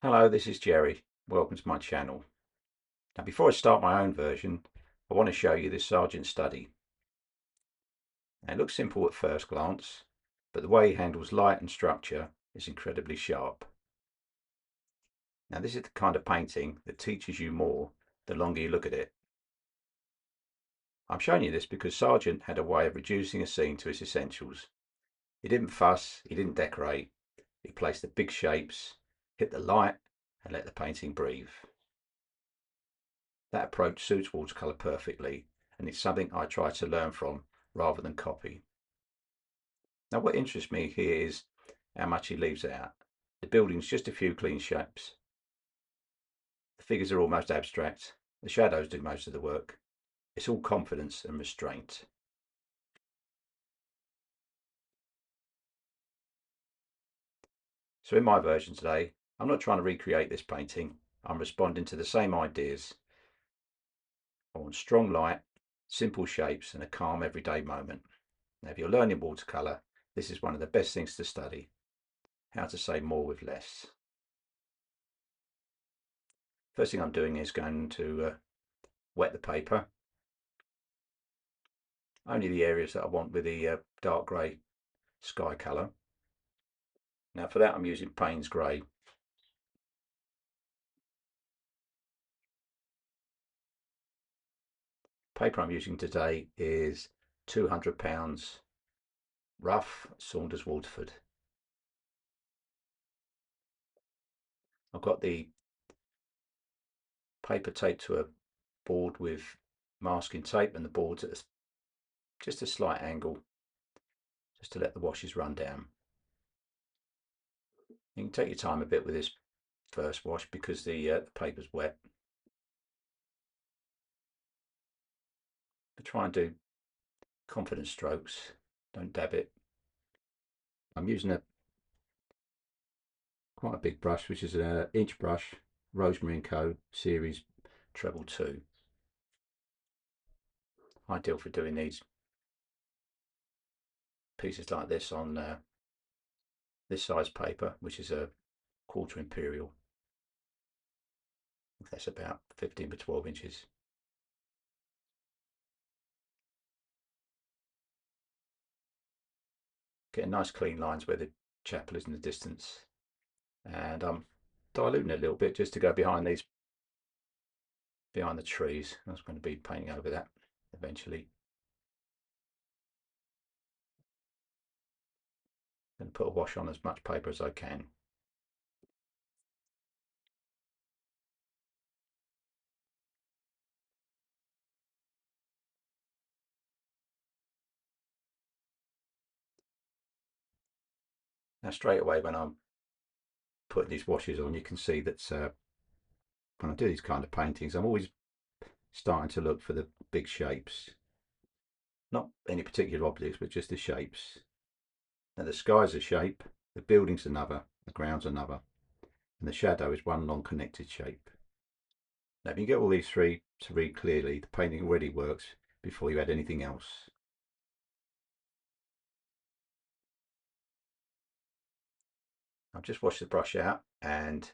Hello, this is Jerry. Welcome to my channel. Now, before I start my own version, I want to show you this Sargent study. Now, it looks simple at first glance, but the way he handles light and structure is incredibly sharp. Now, this is the kind of painting that teaches you more the longer you look at it. I'm showing you this because Sargent had a way of reducing a scene to its essentials. He didn't fuss, he didn't decorate, he placed the big shapes, hit the light, and let the painting breathe. That approach suits watercolour perfectly, and it's something I try to learn from rather than copy. Now, what interests me here is how much he leaves out. The building's just a few clean shapes. The figures are almost abstract. The shadows do most of the work. It's all confidence and restraint. So in my version today, I'm not trying to recreate this painting. I'm responding to the same ideas. I want strong light, simple shapes, and a calm everyday moment. Now, if you're learning watercolour, this is one of the best things to study. How to say more with less. First thing I'm doing is going to wet the paper. Only the areas that I want with the dark grey sky colour. Now for that I'm using Payne's Grey. Paper I'm using today is £200 rough Saunders Waterford. I've got the paper taped to a board with masking tape, and the board's at just a slight angle, just to let the washes run down. You can take your time a bit with this first wash because the paper's wet. But try and do confident strokes, don't dab it. I'm using quite a big brush, which is an inch brush, Rosemary & Co. Series Treble 2. Ideal for doing these pieces like this on this size paper, which is a quarter imperial. That's about 15 by 12 inches. Getting nice clean lines where the chapel is in the distance, and I'm diluting it a little bit just to go behind the trees. I was going to be painting over that eventually. And put a wash on as much paper as I can. Now straight away when I'm putting these washes on, you can see that when I do these kind of paintings, I'm always starting to look for the big shapes. Not any particular objects, but just the shapes. Now the sky's a shape, the building's another, the ground's another, and the shadow is one long connected shape. Now if you get all these three to read clearly, the painting already works before you add anything else. I've just washed the brush out and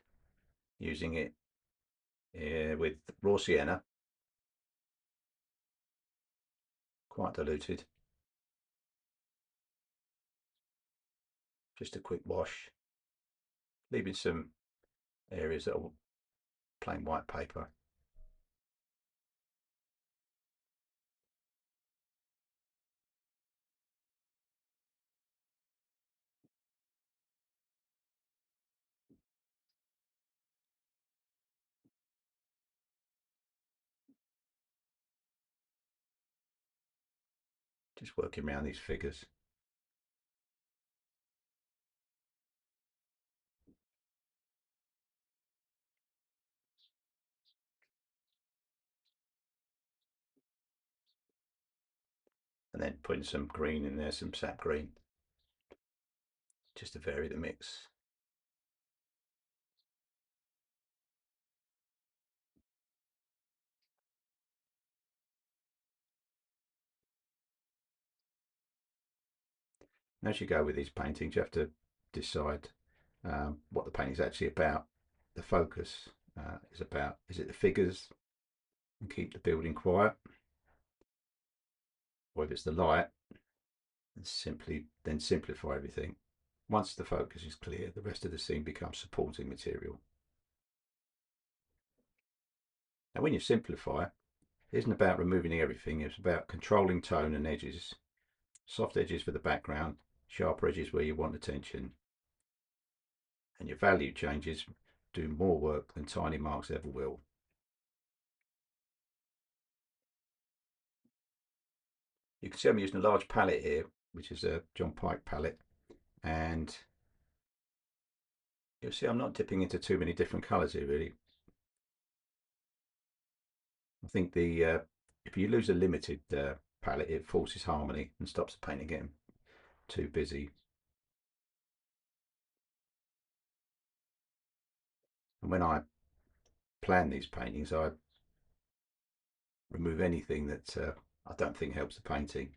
using it with raw sienna, quite diluted. Just a quick wash, leaving some areas that are plain white paper. Just working around these figures. And then putting some green in there, some sap green, just to vary the mix. And as you go with these paintings, you have to decide what the painting is actually about. the focus is it the figures and keep the building quiet, or if it's the light, then simplify everything. Once the focus is clear, the rest of the scene becomes supporting material. Now when you simplify, it isn't about removing everything, it's about controlling tone and edges. Soft edges for the background, sharper edges where you want attention. And your value changes do more work than tiny marks ever will. You can see I'm using a large palette here, which is a John Pike palette, and you'll see I'm not dipping into too many different colours here really. I think if you lose a limited palette, it forces harmony and stops the painting getting too busy. And when I plan these paintings, I remove anything that I don't think helps the painting.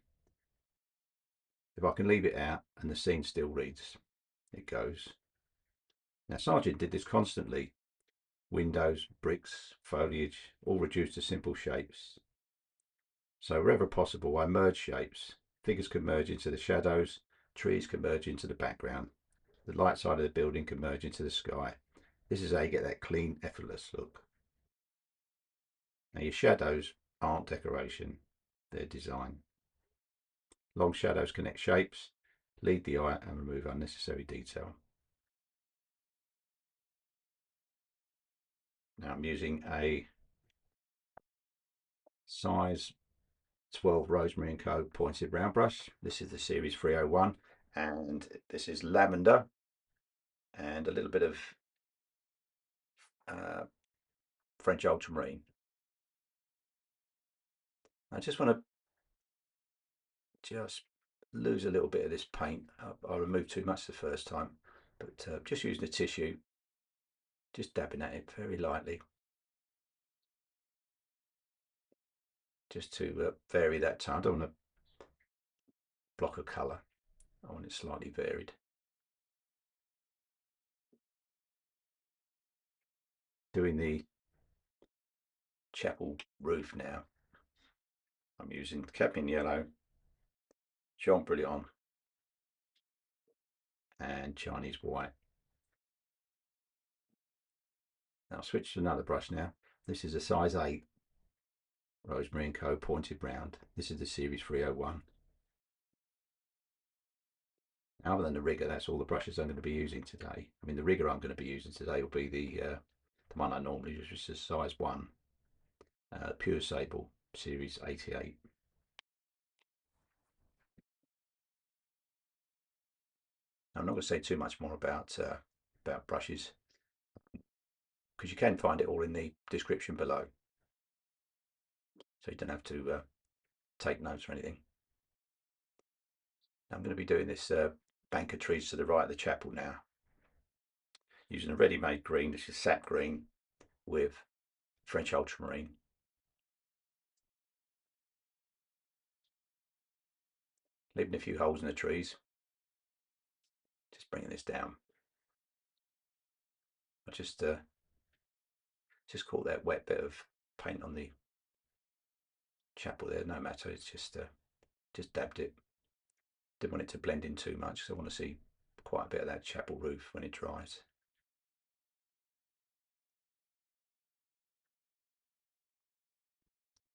If I can leave it out and the scene still reads, it goes. Now Sargent did this constantly. Windows, bricks, foliage, all reduced to simple shapes. So wherever possible, I merge shapes. Figures can merge into the shadows, trees can merge into the background, the light side of the building can merge into the sky. This is how you get that clean, effortless look. Now your shadows aren't decoration, they're design. Long shadows connect shapes, lead the eye and remove unnecessary detail. Now I'm using a size 12 Rosemary & Co pointed round brush. This is the series 301 and this is lavender and a little bit of French ultramarine. I just want to just lose a little bit of this paint. I removed too much the first time, but just using a tissue, just dabbing at it very lightly, just to vary that tone. I don't want to block a colour, I want it slightly varied. Doing the chapel roof now. I'm using Cadmium Yellow, Jean Brilliant and Chinese White. Now I'll switch to another brush now. This is a size 8 Rosemary & Co pointed round. This is the series 301. Other than the rigger, that's all the brushes I'm going to be using today. I mean, the rigger I'm going to be using today will be the one I normally use, which is size 1, pure Sable, series 88. I'm not going to say too much more about brushes, because you can find it all in the description below, so you don't have to take notes or anything. I'm going to be doing this bank of trees to the right of the chapel now, using a ready-made green. This is sap green with French ultramarine. Leaving a few holes in the trees. Just bringing this down. I just caught that wet bit of paint on the chapel there. No matter, it's just dabbed it. Didn't want it to blend in too much, so I want to see quite a bit of that chapel roof when it dries.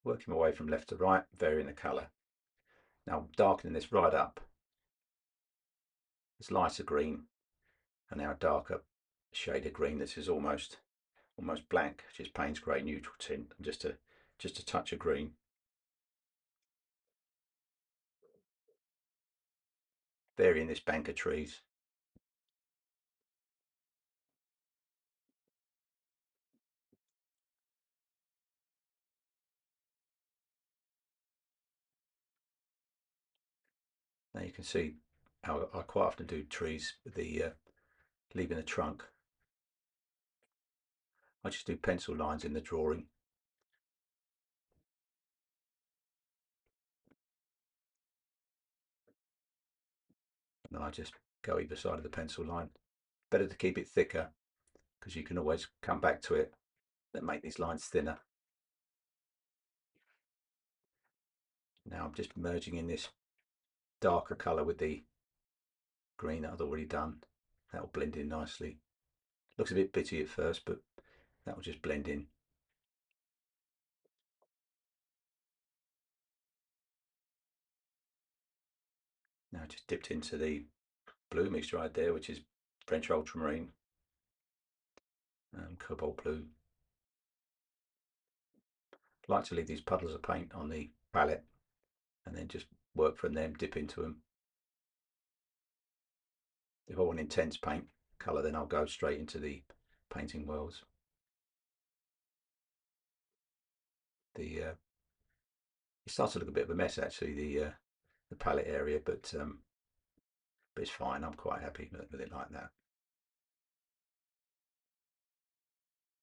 Working my way from left to right, varying the colour. Now darkening this right up. It's lighter green, and now a darker shade of green. This is almost black, just Payne's grey neutral tint, and just a touch of green. Varying this bank of trees. Now you can see how I quite often do trees with the leaving the trunk. I just do pencil lines in the drawing. And then I just go either side of the pencil line. Better to keep it thicker, because you can always come back to it and make these lines thinner. Now I'm just merging in this darker colour with the green that I'd already done. That'll blend in nicely. Looks a bit bitty at first, but that will just blend in. Now I just dipped into the blue mixture right there, which is French ultramarine, cobalt blue. I like to leave these puddles of paint on the palette and then just work from them, dip into them. If I want intense paint colour, then I'll go straight into the painting worlds. It starts to look a bit of a mess actually, the palette area, but it's fine. I'm quite happy with it like that.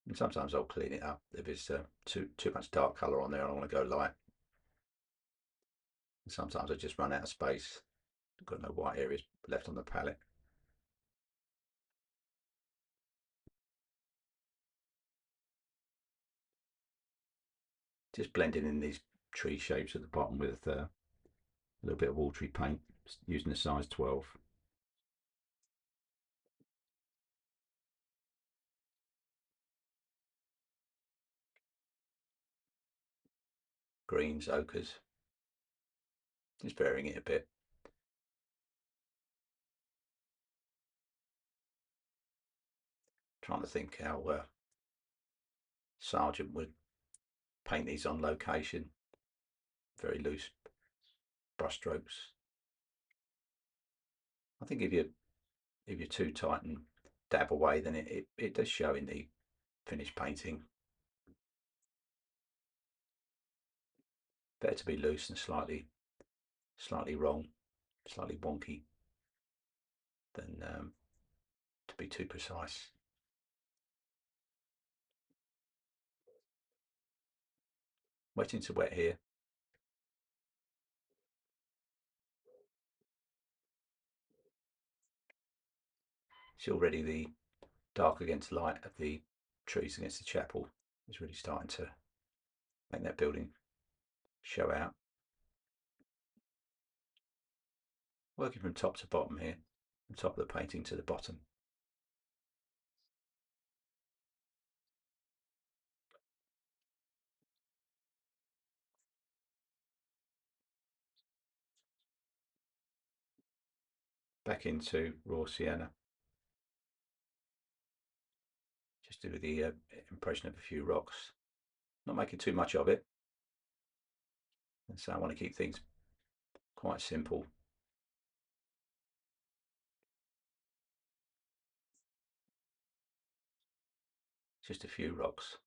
And sometimes I'll clean it up if it's too much dark colour on there. I want to go light. And sometimes I just run out of space. I've got no white areas left on the palette. Just blending in these tree shapes at the bottom with a little bit of watery paint using the size 12. Greens, ochres. Just varying it a bit. Trying to think how Sargent would paint these on location. Very loose brush strokes. I think if you're too tight and dab away, then it does show in the finished painting. Better to be loose and slightly wrong, slightly wonky, than to be too precise. Waiting to wet here. It's already the dark against light of the trees against the chapel is really starting to make that building show out. Working from top to bottom here, from top of the painting to the bottom. Back into raw sienna. Just do the impression of a few rocks. Not making too much of it. And so I want to keep things quite simple. Just a few rocks.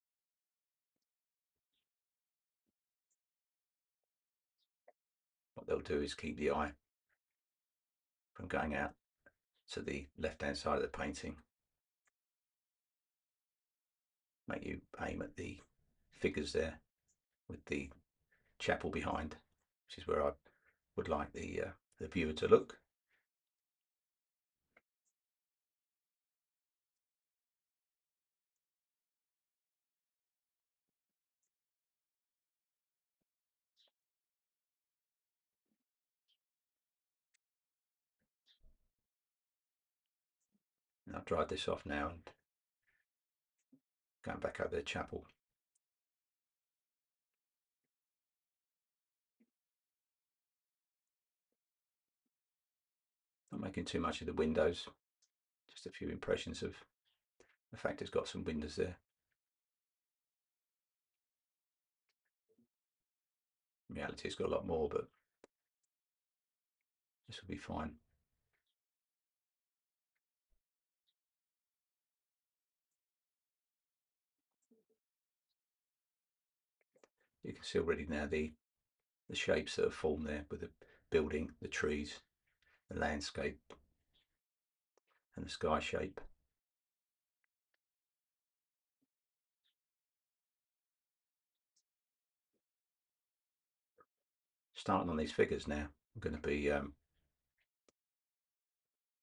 What they'll do is keep the eye from going out to the left-hand side of the painting. Make you aim at the figures there with the chapel behind, which is where I would like the viewer to look. And I've dried this off now and going back over the chapel. Not making too much of the windows, just a few impressions of the fact it's got some windows there. In reality, it's got a lot more, but this will be fine. You can see already now the shapes that have formed there with the building, the trees, the landscape, and the sky shape. Starting on these figures now, I'm going to be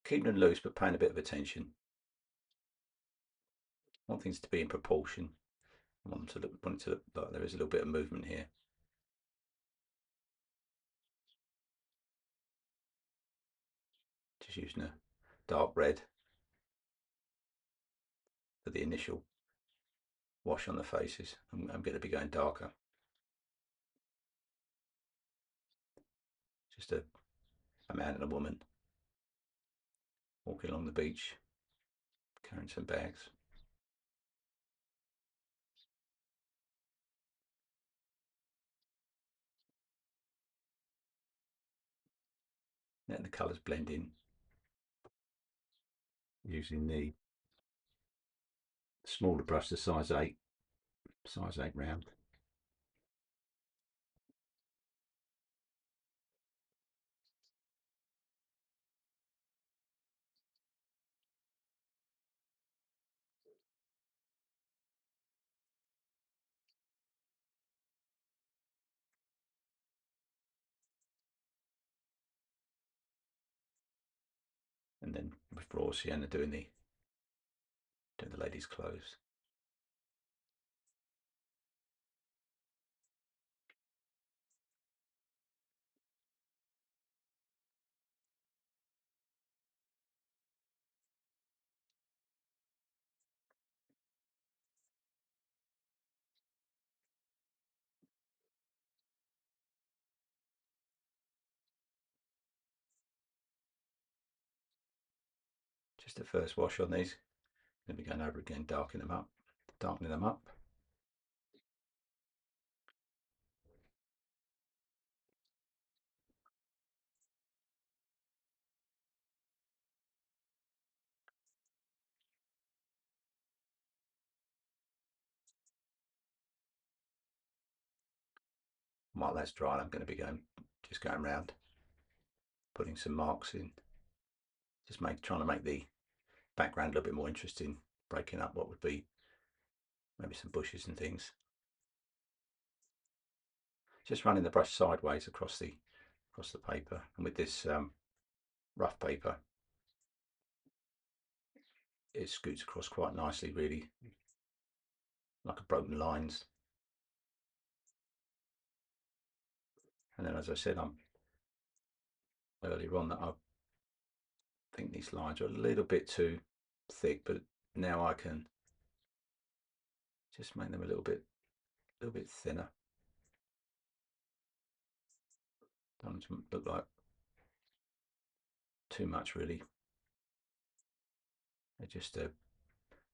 keeping them loose but paying a bit of attention. want things to be in proportion. I want it to look like there is a little bit of movement here. Just using a dark red for the initial wash on the faces. I'm going to be going darker. Just a man and a woman walking along the beach, carrying some bags. Letting the colours blend in using the smaller brush, the size 8 round. And then with raw sienna doing the lady's clothes. Just the first wash on these. Going to be going over again, darkening them up. While that's dry, I'm going to be just going around, putting some marks in, just trying to make the background a little bit more interesting, breaking up what would be maybe some bushes and things. Just running the brush sideways across the paper, and with this rough paper, it scoots across quite nicely, really, like a broken lines. And then, as I said, earlier on that I think these lines are a little bit too thick, but now I can just make them a little bit thinner. Don't want to look like too much, really. They're just a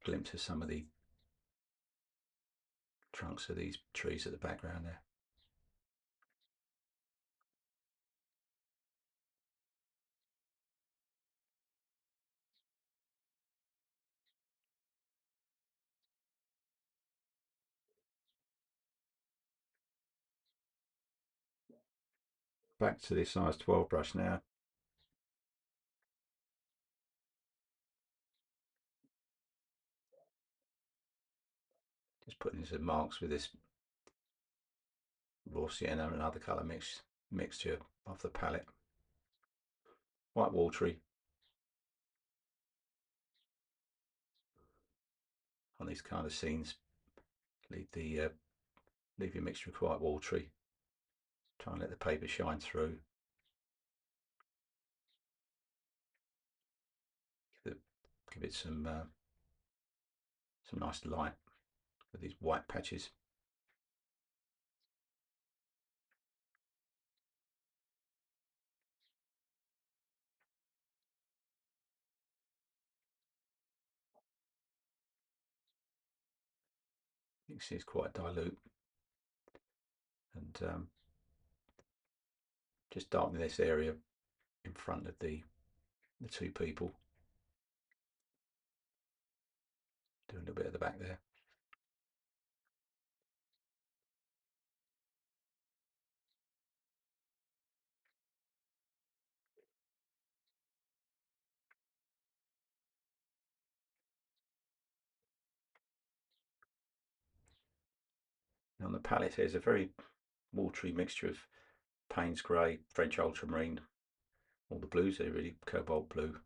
glimpse of some of the trunks of these trees at the background there. Back to the size 12 brush now. Just putting some marks with this raw sienna and other colour mixture off the palette. Quite watery on these kind of scenes. Leave your mixture quite watery. Try and let the paper shine through. Give it some nice light with these white patches. You can see it's quite dilute, and just darkening this area in front of the two people. Doing a little bit at the back there. And on the palette here's a very watery mixture of Payne's grey, French ultramarine, all the blues are really cobalt blue,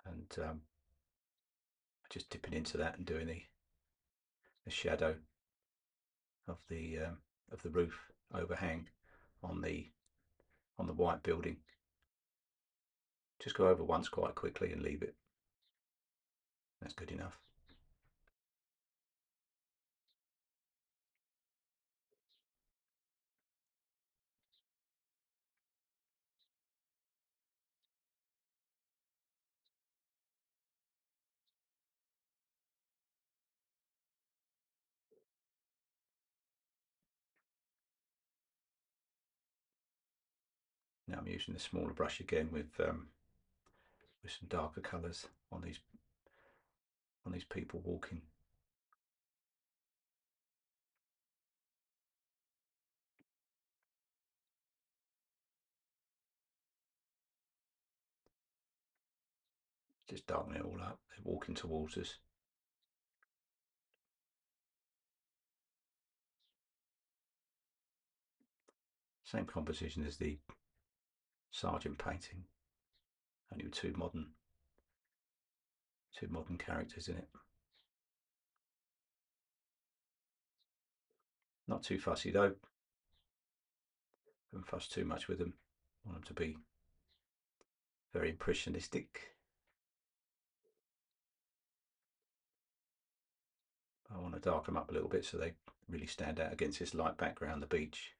and I just dipping into that and doing the shadow of the roof overhang on the white building. Just go over once quite quickly and leave it. That's good enough. Now I'm using the smaller brush again with some darker colours on these people walking. Just darken it all up. They're walking towards us. Same composition as the Sargent painting, only with two modern characters in it. Not too fussy though. Don't fuss too much with them. I want them to be very impressionistic. I want to darken them up a little bit so they really stand out against this light background, the beach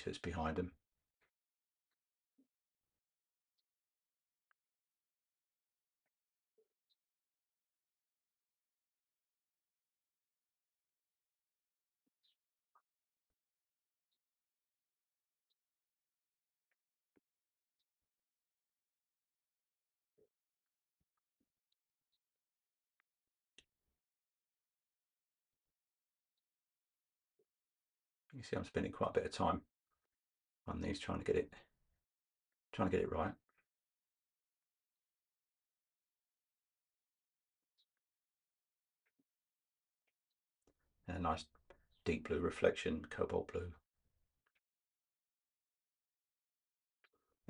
that's behind them. You see I'm spending quite a bit of time on these trying to get it right. And a nice deep blue reflection, cobalt blue.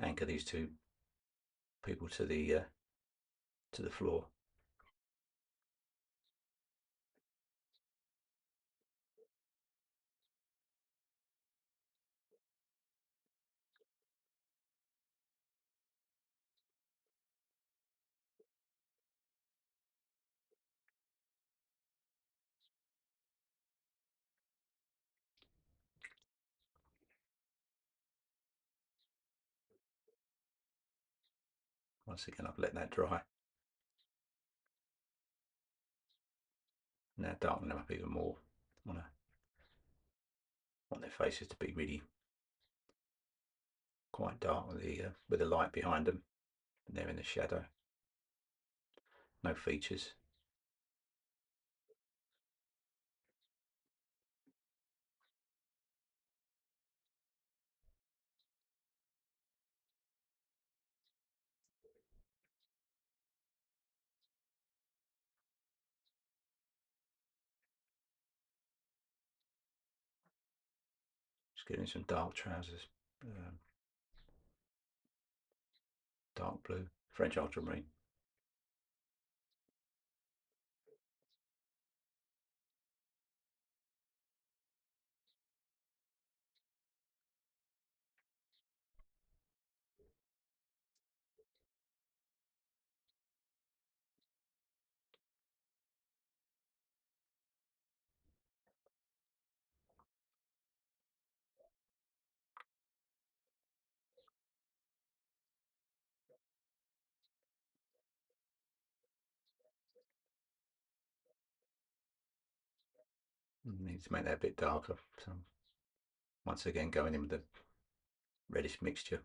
Anchor these two people to the floor. Once again, I've let that dry. Now darken them up even more. I want their faces to be really quite dark with the light behind them, and they're in the shadow. No features. Just getting some dark trousers, dark blue, French ultramarine. Need to make that a bit darker. So once again, going in with the reddish mixture.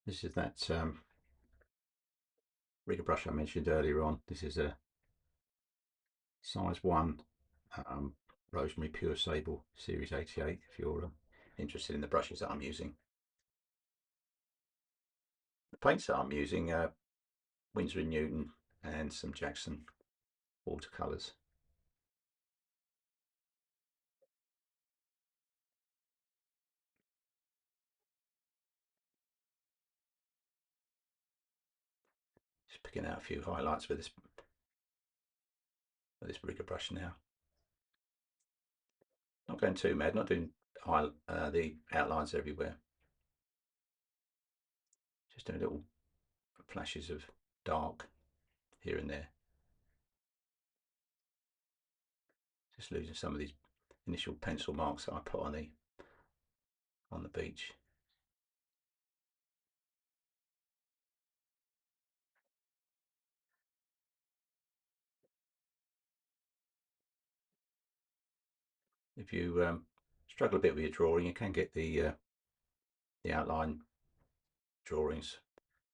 This is that rigger brush I mentioned earlier on. This is a size 1 um, Rosemary Pure Sable Series 88 if you're interested in the brushes that I'm using. The paints that I'm using are Winsor & Newton and some Jackson watercolours. Just picking out a few highlights with this rigger brush now. Not going too mad, not doing the outlines everywhere. Just doing little flashes of dark here and there. Just losing some of these initial pencil marks that I put on the beach. If you struggle a bit with your drawing, you can get the outline drawings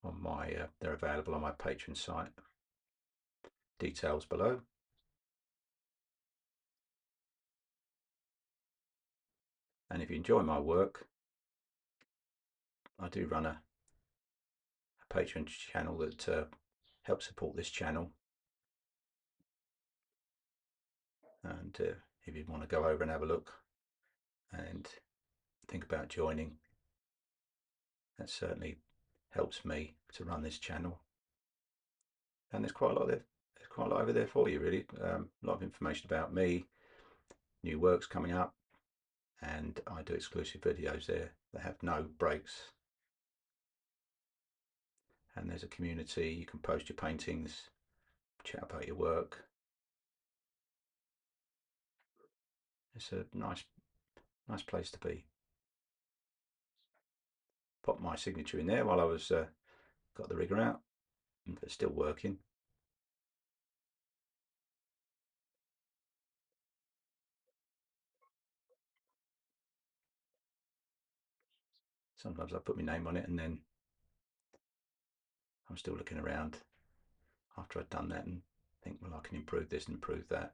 on my. They're available on my Patreon site. Details below. And if you enjoy my work, I do run a Patreon channel that helps support this channel. And if you want to go over and have a look and think about joining, that certainly helps me to run this channel. And there's quite a lot there. There's quite a lot over there for you, really. A lot of information about me, new works coming up, and I do exclusive videos there that have no breaks. And there's a community. You can post your paintings, chat about your work. It's a nice place to be. Pop my signature in there while I was got the rigger out, but still working. Sometimes I put my name on it and then I'm still looking around after I've done that and think, well, I can improve this and improve that.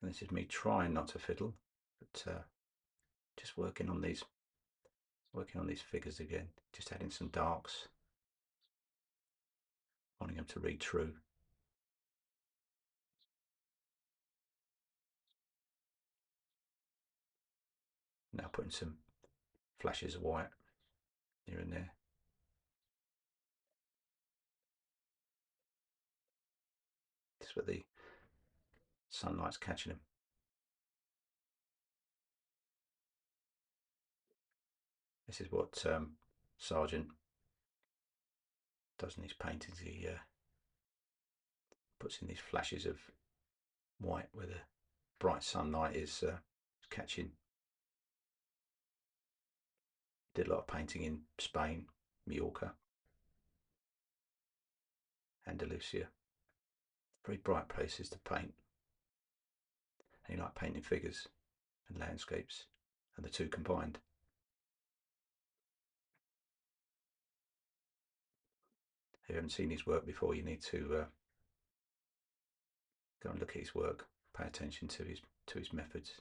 And this is me trying not to fiddle, but just working on these figures again, just adding some darks, wanting them to read true. Now putting some flashes of white here and there. Just where the sunlight's catching them. This is what Sargent does in his paintings. He puts in these flashes of white where the bright sunlight is catching. Did a lot of painting in Spain, Mallorca, Andalusia. Very bright places to paint. And he liked painting figures and landscapes, and the two combined. If you haven't seen his work before, you need to go and look at his work. Pay attention to his methods.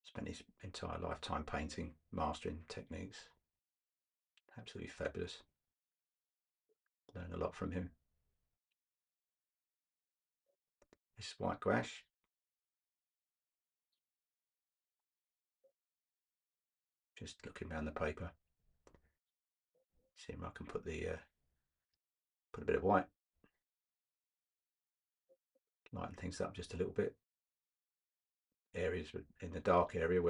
Spent his entire lifetime painting, mastering techniques. Absolutely fabulous. Learn a lot from him. This is white gouache. Just looking around the paper, see if I can put a bit of white, lighten things up just a little bit. Areas in the dark area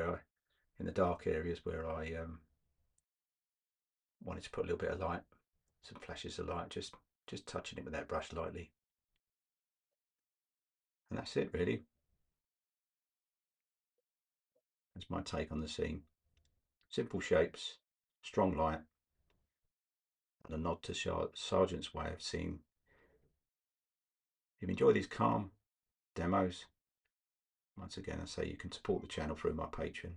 in the dark areas where I wanted to put a little bit of light, some flashes of light, just touching it with that brush lightly. And that's it, really. That's my take on the scene. Simple shapes, strong light, and a nod to Sargent's way of seeing. If you enjoy these calm demos, Once again, I say you can support the channel through my Patreon.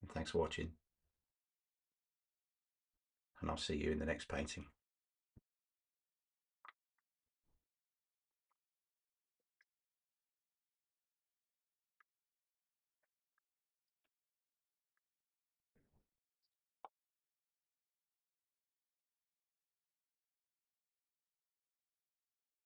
And thanks for watching, and I'll see you in the next painting.